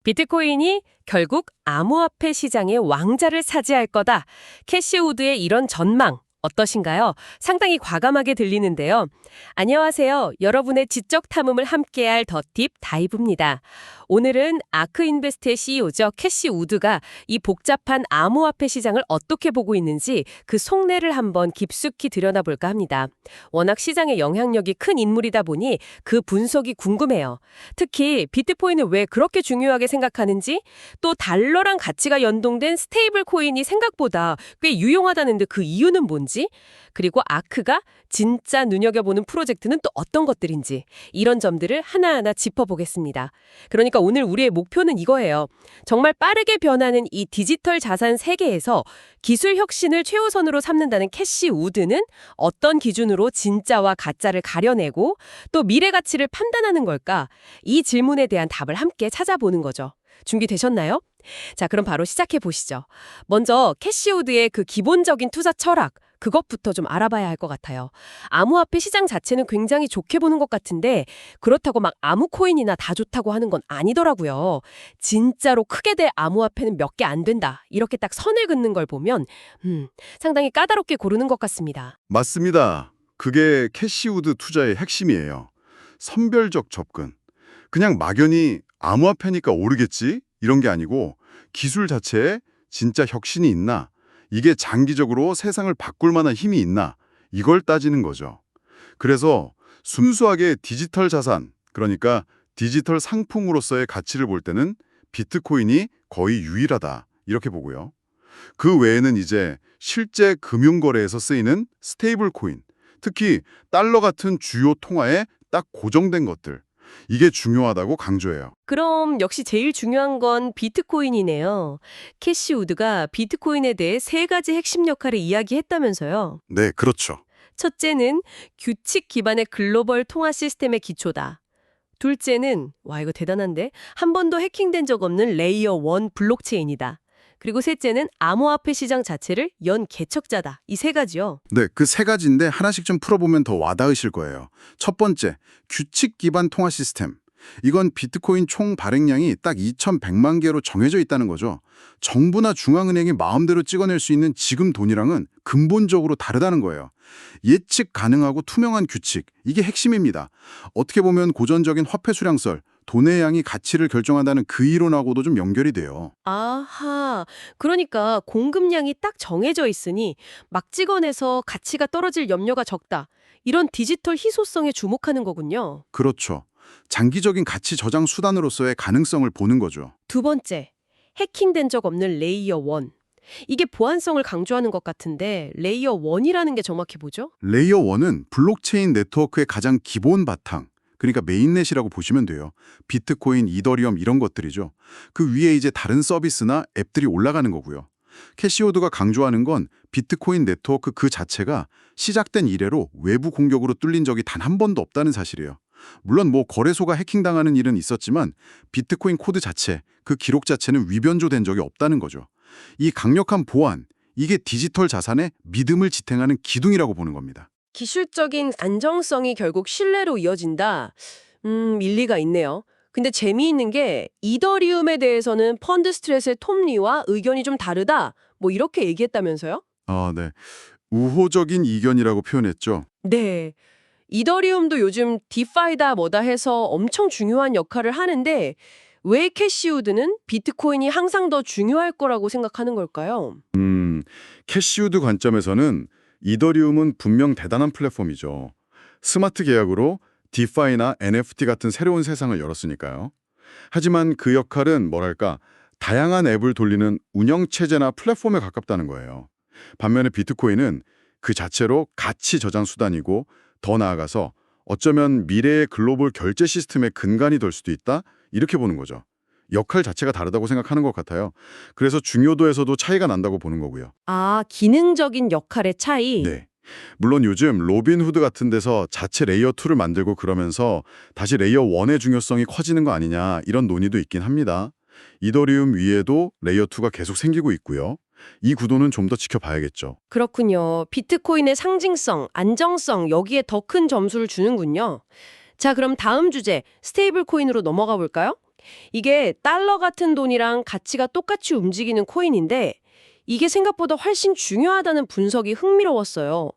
비트코인이 결국 암호화폐 시장의 왕자를 차지할 거다. 캐시 우드의 이런 전망 어떠신가요? 상당히 과감하게 들리는데요. 안녕하세요. 여러분의 지적 탐험을 함께할 더딥 다이브입니다. 오늘은 아크인베스트의 CEO죠. 캐시 우드가 이 복잡한 암호화폐 시장을 어떻게 보고 있는지 그 속내를 한번 깊숙이 들여다볼까 합니다. 워낙 시장에 영향력이 큰 인물이다 보니 그 분석이 궁금해요. 특히 비트코인을 왜 그렇게 중요하게 생각하는지, 또 달러랑 가치가 연동된 스테이블 코인이 생각보다 꽤 유용하다는데 그 이유는 뭔지, 그리고 아크가 진짜 눈여겨보는 프로젝트는 또 어떤 것들인지, 이런 점들을 하나하나 짚어보겠습니다. 그러니까 오늘 우리의 목표는 이거예요. 정말 빠르게 변하는 이 디지털 자산 세계에서 기술 혁신을 최우선으로 삼는다는 캐시 우드는 어떤 기준으로 진짜와 가짜를 가려내고 또 미래 가치를 판단하는 걸까? 이 질문에 대한 답을 함께 찾아보는 거죠. 준비되셨나요? 자, 그럼 바로 시작해 보시죠. 먼저 캐시 우드의 그 기본적인 투자 철학, 그것부터 좀 알아봐야 할 것 같아요. 암호화폐 시장 자체는 굉장히 좋게 보는 것 같은데 그렇다고 막 아무 코인이나 다 좋다고 하는 건 아니더라고요. 진짜로 크게 될 암호화폐는 몇 개 안 된다. 이렇게 딱 선을 긋는 걸 보면 상당히 까다롭게 고르는 것 같습니다. 맞습니다. 그게 캐시우드 투자의 핵심이에요. 선별적 접근. 그냥 막연히 암호화폐니까 오르겠지? 이런 게 아니고 기술 자체에 진짜 혁신이 있나? 이게 장기적으로 세상을 바꿀 만한 힘이 있나? 이걸 따지는 거죠. 그래서 순수하게 디지털 자산, 그러니까 디지털 상품으로서의 가치를 볼 때는 비트코인이 거의 유일하다. 이렇게 보고요. 그 외에는 이제 실제 금융거래에서 쓰이는 스테이블 코인, 특히 달러 같은 주요 통화에 딱 고정된 것들, 이게 중요하다고 강조해요. 그럼 역시 제일 중요한 건 비트코인이네요. 캐시 우드가 비트코인에 대해 세 가지 핵심 역할을 이야기했다면서요. 네, 그렇죠. 첫째는 규칙 기반의 글로벌 통화 시스템의 기초다. 둘째는, 와, 이거 대단한데? 한 번도 해킹된 적 없는 레이어 1 블록체인이다. 그리고 셋째는 암호화폐 시장 자체를 연 개척자다. 이 세 가지요. 네, 그 세 가지인데 하나씩 좀 풀어보면 더 와닿으실 거예요. 첫 번째, 규칙 기반 통화 시스템. 이건 비트코인 총 발행량이 딱 2,100만 개로 정해져 있다는 거죠. 정부나 중앙은행이 마음대로 찍어낼 수 있는 지금 돈이랑은 근본적으로 다르다는 거예요. 예측 가능하고 투명한 규칙, 이게 핵심입니다. 어떻게 보면 고전적인 화폐 수량설, 돈의 양이 가치를 결정한다는 그 이론하고도 좀 연결이 돼요. 아하, 그러니까 공급량이 딱 정해져 있으니 막 찍어내서 가치가 떨어질 염려가 적다. 이런 디지털 희소성에 주목하는 거군요. 그렇죠. 장기적인 가치 저장 수단으로서의 가능성을 보는 거죠. 두 번째, 해킹된 적 없는 레이어 1. 이게 보안성을 강조하는 것 같은데 레이어 1이라는 게 정확히 뭐죠? 레이어 1은 블록체인 네트워크의 가장 기본 바탕, 그러니까 메인넷이라고 보시면 돼요. 비트코인, 이더리움 이런 것들이죠. 그 위에 이제 다른 서비스나 앱들이 올라가는 거고요. 캐시오드가 강조하는 건 비트코인 네트워크 그 자체가 시작된 이래로 외부 공격으로 뚫린 적이 단 한 번도 없다는 사실이에요. 물론 뭐 거래소가 해킹당하는 일은 있었지만 비트코인 코드 자체, 그 기록 자체는 위변조된 적이 없다는 거죠. 이 강력한 보안, 이게 디지털 자산의 믿음을 지탱하는 기둥이라고 보는 겁니다. 기술적인 안정성이 결국 신뢰로 이어진다. 일리가 있네요. 근데 재미있는 게 이더리움에 대해서는 펀드 스트레스의 톱니와 의견이 좀 다르다. 뭐 이렇게 얘기했다면서요? 아, 네. 우호적인 이견이라고 표현했죠. 네. 이더리움도 요즘 디파이다 뭐다 해서 엄청 중요한 역할을 하는데 왜 캐시우드는 비트코인이 항상 더 중요할 거라고 생각하는 걸까요? 캐시우드 관점에서는 이더리움은 분명 대단한 플랫폼이죠. 스마트 계약으로 디파이나 NFT 같은 새로운 세상을 열었으니까요. 하지만 그 역할은 뭐랄까 다양한 앱을 돌리는 운영체제나 플랫폼에 가깝다는 거예요. 반면에 비트코인은 그 자체로 가치 저장 수단이고 더 나아가서 어쩌면 미래의 글로벌 결제 시스템의 근간이 될 수도 있다? 이렇게 보는 거죠. 역할 자체가 다르다고 생각하는 것 같아요. 그래서 중요도에서도 차이가 난다고 보는 거고요. 아, 기능적인 역할의 차이. 네. 물론 요즘 로빈후드 같은 데서 자체 레이어 2를 만들고 그러면서 다시 레이어 1의 중요성이 커지는 거 아니냐 이런 논의도 있긴 합니다. 이더리움 위에도 레이어 2가 계속 생기고 있고요. 이 구도는 좀 더 지켜봐야겠죠. 그렇군요. 비트코인의 상징성, 안정성 여기에 더 큰 점수를 주는군요. 자, 그럼 다음 주제 스테이블 코인으로 넘어가 볼까요? 이게 달러 같은 돈이랑 가치가 똑같이 움직이는 코인인데 이게 생각보다 훨씬 중요하다는 분석이 흥미로웠어요.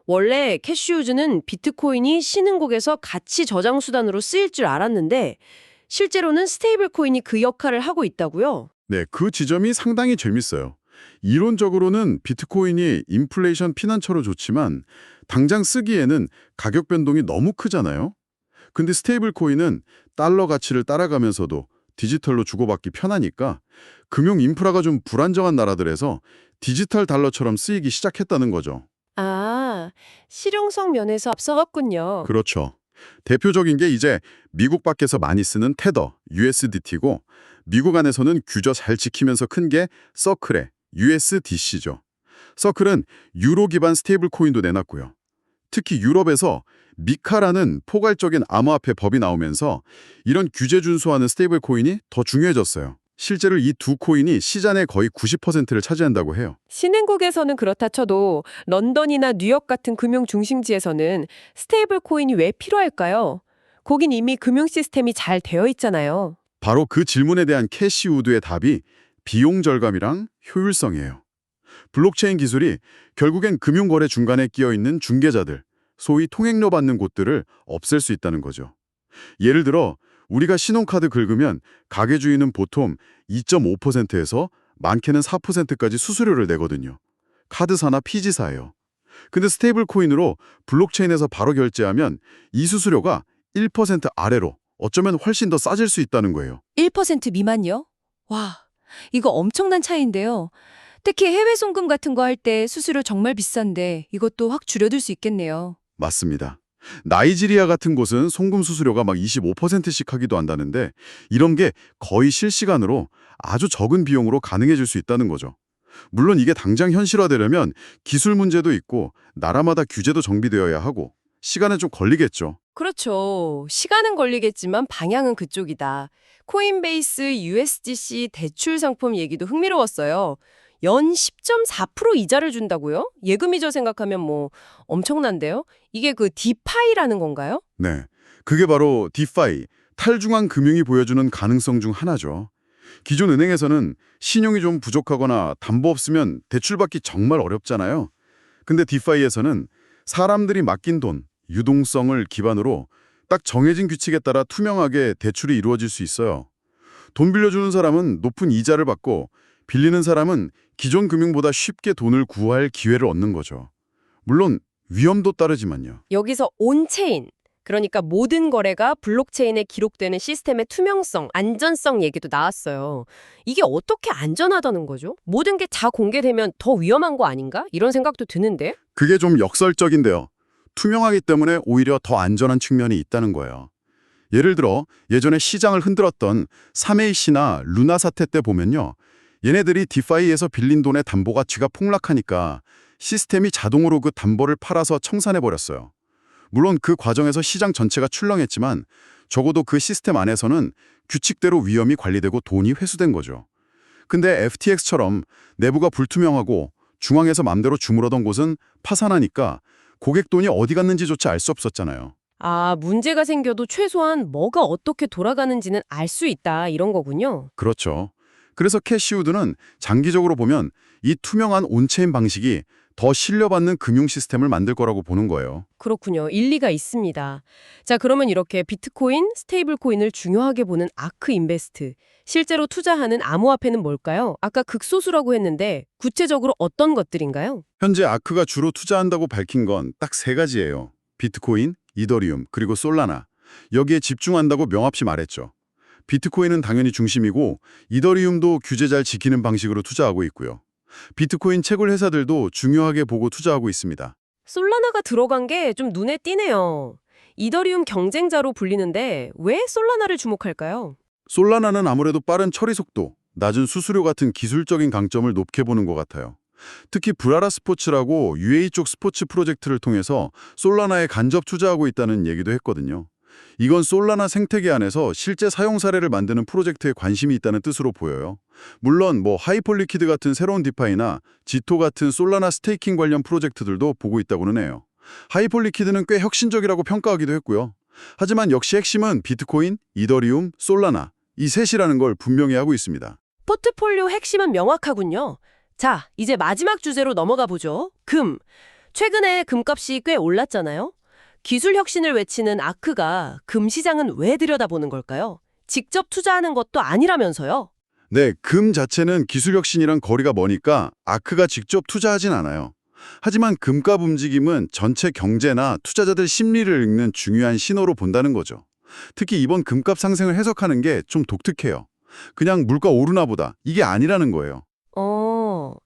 원래 캐시우즈는 비트코인이 신흥국에서 가치 저장 수단으로 쓰일 줄 알았는데 실제로는 스테이블 코인이 그 역할을 하고 있다고요? 네, 그 지점이 상당히 재밌어요. 이론적으로는 비트코인이 인플레이션 피난처로 좋지만 당장 쓰기에는 가격 변동이 너무 크잖아요. 근데 스테이블 코인은 달러 가치를 따라가면서도 디지털로 주고받기 편하니까 금융 인프라가 좀 불안정한 나라들에서 디지털 달러처럼 쓰이기 시작했다는 거죠. 아, 실용성 면에서 앞서갔군요. 그렇죠. 대표적인 게 이제 미국 밖에서 많이 쓰는 테더, USDT고 미국 안에서는 규제 잘 지키면서 큰 게 서클의 USDC죠. 서클은 유로 기반 스테이블 코인도 내놨고요. 특히 유럽에서 미카라는 포괄적인 암호화폐 법이 나오면서 이런 규제 준수하는 스테이블 코인이 더 중요해졌어요. 실제로 이 두 코인이 시장의 거의 90%를 차지한다고 해요. 신흥국에서는 그렇다 쳐도 런던이나 뉴욕 같은 금융 중심지에서는 스테이블 코인이 왜 필요할까요? 거긴 이미 금융 시스템이 잘 되어 있잖아요. 바로 그 질문에 대한 캐시우드의 답이 비용 절감이랑 효율성이에요. 블록체인 기술이 결국엔 금융거래 중간에 끼어 있는 중개자들, 소위 통행료 받는 곳들을 없앨 수 있다는 거죠. 예를 들어 우리가 신용카드 긁으면 가게 주인은 보통 2.5%에서 많게는 4%까지 수수료를 내거든요. 카드사나 피지사예요. 근데 스테이블 코인으로 블록체인에서 바로 결제하면 이 수수료가 1% 아래로 어쩌면 훨씬 더 싸질 수 있다는 거예요. 1% 미만요? 와, 이거 엄청난 차이인데요. 특히 해외 송금 같은 거 할 때 수수료 정말 비싼데 이것도 확 줄여들 수 있겠네요. 맞습니다. 나이지리아 같은 곳은 송금 수수료가 막 25%씩 하기도 한다는데 이런 게 거의 실시간으로 아주 적은 비용으로 가능해질 수 있다는 거죠. 물론 이게 당장 현실화되려면 기술 문제도 있고 나라마다 규제도 정비되어야 하고 시간은 좀 걸리겠죠. 그렇죠. 시간은 걸리겠지만 방향은 그쪽이다. 코인베이스 USDC 대출 상품 얘기도 흥미로웠어요. 연 10.4% 이자를 준다고요? 예금이죠 생각하면 뭐 엄청난데요? 이게 그 디파이라는 건가요? 네, 그게 바로 디파이, 탈중앙 금융이 보여주는 가능성 중 하나죠. 기존 은행에서는 신용이 좀 부족하거나 담보 없으면 대출받기 정말 어렵잖아요. 근데 디파이에서는 사람들이 맡긴 돈, 유동성을 기반으로 딱 정해진 규칙에 따라 투명하게 대출이 이루어질 수 있어요. 돈 빌려주는 사람은 높은 이자를 받고 빌리는 사람은 기존 금융보다 쉽게 돈을 구할 기회를 얻는 거죠. 물론 위험도 따르지만요. 여기서 온체인, 그러니까 모든 거래가 블록체인에 기록되는 시스템의 투명성, 안전성 얘기도 나왔어요. 이게 어떻게 안전하다는 거죠? 모든 게 다 공개되면 더 위험한 거 아닌가? 이런 생각도 드는데? 그게 좀 역설적인데요. 투명하기 때문에 오히려 더 안전한 측면이 있다는 거예요. 예를 들어 예전에 시장을 흔들었던 3A씨나 루나 사태 때 보면요. 얘네들이 디파이에서 빌린 돈의 담보가 쥐가 폭락하니까 시스템이 자동으로 그 담보를 팔아서 청산해버렸어요. 물론 그 과정에서 시장 전체가 출렁했지만 적어도 그 시스템 안에서는 규칙대로 위험이 관리되고 돈이 회수된 거죠. 근데 FTX처럼 내부가 불투명하고 중앙에서 맘대로 주물러던 곳은 파산하니까 고객 돈이 어디 갔는지조차 알 수 없었잖아요. 아, 문제가 생겨도 최소한 뭐가 어떻게 돌아가는지는 알 수 있다 이런 거군요. 그렇죠. 그래서 캐시우드는 장기적으로 보면 이 투명한 온체인 방식이 더 신뢰받는 금융 시스템을 만들 거라고 보는 거예요. 그렇군요. 일리가 있습니다. 자, 그러면 이렇게 비트코인, 스테이블 코인을 중요하게 보는 아크 인베스트. 실제로 투자하는 암호화폐는 뭘까요? 아까 극소수라고 했는데 구체적으로 어떤 것들인가요? 현재 아크가 주로 투자한다고 밝힌 건 딱 세 가지예요. 비트코인, 이더리움, 그리고 솔라나. 여기에 집중한다고 명확히 말했죠. 비트코인은 당연히 중심이고 이더리움도 규제 잘 지키는 방식으로 투자하고 있고요. 비트코인 채굴 회사들도 중요하게 보고 투자하고 있습니다. 솔라나가 들어간 게 좀 눈에 띄네요. 이더리움 경쟁자로 불리는데 왜 솔라나를 주목할까요? 솔라나는 아무래도 빠른 처리 속도, 낮은 수수료 같은 기술적인 강점을 높게 보는 것 같아요. 특히 브라라 스포츠라고 UAE 쪽 스포츠 프로젝트를 통해서 솔라나에 간접 투자하고 있다는 얘기도 했거든요. 이건 솔라나 생태계 안에서 실제 사용 사례를 만드는 프로젝트에 관심이 있다는 뜻으로 보여요. 물론 하이폴리퀴드 같은 새로운 디파이나 지토 같은 솔라나 스테이킹 관련 프로젝트들도 보고 있다고는 해요. 하이폴리퀴드는 꽤 혁신적이라고 평가하기도 했고요. 하지만 역시 핵심은 비트코인, 이더리움, 솔라나 이 셋이라는 걸 분명히 하고 있습니다. 포트폴리오 핵심은 명확하군요. 자, 이제 마지막 주제로 넘어가 보죠. 금. 최근에 금값이 꽤 올랐잖아요. 기술 혁신을 외치는 아크가 금 시장은 왜 들여다보는 걸까요? 직접 투자하는 것도 아니라면서요. 네, 금 자체는 기술 혁신이랑 거리가 머니까 아크가 직접 투자하진 않아요. 하지만 금값 움직임은 전체 경제나 투자자들 심리를 읽는 중요한 신호로 본다는 거죠. 특히 이번 금값 상승을 해석하는 게 좀 독특해요. 그냥 물가 오르나 보다, 이게 아니라는 거예요.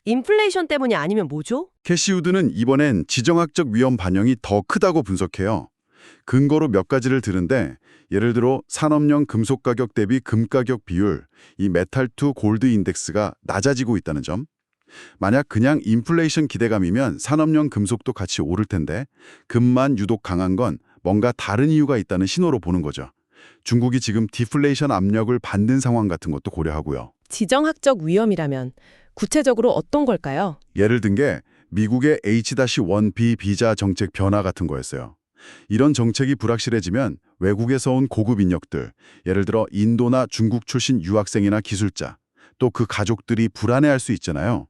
인플레이션 때문이 아니면 뭐죠? 캐시우드는 이번엔 지정학적 위험 반영이 더 크다고 분석해요. 근거로 몇 가지를 드는데 예를 들어 산업용 금속 가격 대비 금 가격 비율, 이 메탈 투 골드 인덱스가 낮아지고 있다는 점. 만약 그냥 인플레이션 기대감이면 산업용 금속도 같이 오를 텐데 금만 유독 강한 건 뭔가 다른 이유가 있다는 신호로 보는 거죠. 중국이 지금 디플레이션 압력을 받는 상황 같은 것도 고려하고요. 지정학적 위험이라면 구체적으로 어떤 걸까요? 예를 든 게 미국의 H-1B 비자 정책 변화 같은 거였어요. 이런 정책이 불확실해지면 외국에서 온 고급 인력들, 예를 들어 인도나 중국 출신 유학생이나 기술자, 또 그 가족들이 불안해할 수 있잖아요.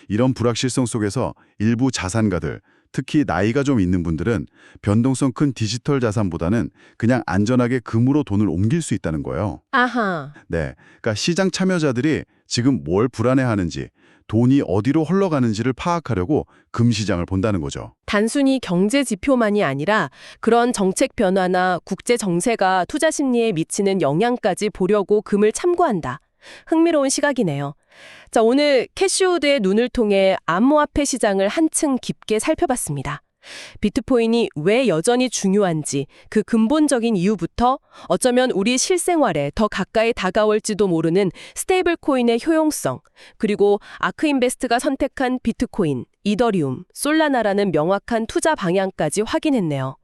이런 불확실성 속에서 일부 자산가들, 특히 나이가 좀 있는 분들은 변동성 큰 디지털 자산보다는 그냥 안전하게 금으로 돈을 옮길 수 있다는 거예요. 아하. 네, 그러니까 시장 참여자들이 지금 뭘 불안해하는지, 돈이 어디로 흘러가는지를 파악하려고 금 시장을 본다는 거죠. 단순히 경제 지표만이 아니라 그런 정책 변화나 국제 정세가 투자 심리에 미치는 영향까지 보려고 금을 참고한다. 흥미로운 시각이네요. 자, 오늘 캐시우드의 눈을 통해 암호화폐 시장을 한층 깊게 살펴봤습니다. 비트코인이 왜 여전히 중요한지 그 근본적인 이유부터 어쩌면 우리 실생활에 더 가까이 다가올지도 모르는 스테이블 코인의 효용성, 그리고 아크인베스트가 선택한 비트코인, 이더리움, 솔라나라는 명확한 투자 방향까지 확인했네요.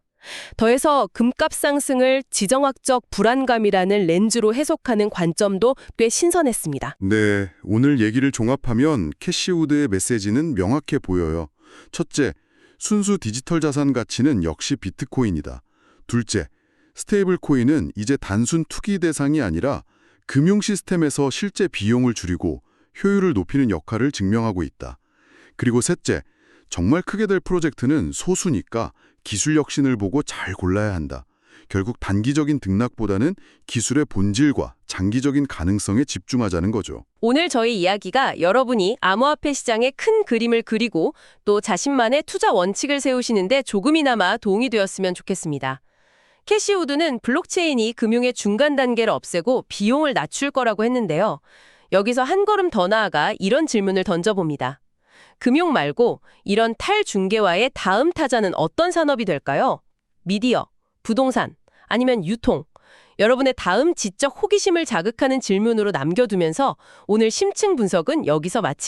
더해서 금값 상승을 지정학적 불안감이라는 렌즈로 해석하는 관점도 꽤 신선했습니다. 네, 오늘 얘기를 종합하면 캐시우드의 메시지는 명확해 보여요. 첫째, 순수 디지털 자산 가치는 역시 비트코인이다. 둘째, 스테이블 코인은 이제 단순 투기 대상이 아니라 금융 시스템에서 실제 비용을 줄이고 효율을 높이는 역할을 증명하고 있다. 그리고 셋째, 정말 크게 될 프로젝트는 소수니까 기술 혁신을 보고 잘 골라야 한다. 결국 단기적인 등락보다는 기술의 본질과 장기적인 가능성에 집중하자는 거죠. 오늘 저희 이야기가 여러분이 암호화폐 시장의 큰 그림을 그리고 또 자신만의 투자 원칙을 세우시는데 조금이나마 도움이 되었으면 좋겠습니다. 캐시우드는 블록체인이 금융의 중간 단계를 없애고 비용을 낮출 거라고 했는데요. 여기서 한 걸음 더 나아가 이런 질문을 던져봅니다. 금융 말고 이런 탈중개와의 다음 타자는 어떤 산업이 될까요? 미디어, 부동산, 아니면 유통. 여러분의 다음 지적 호기심을 자극하는 질문으로 남겨두면서 오늘 심층 분석은 여기서 마치겠습니다.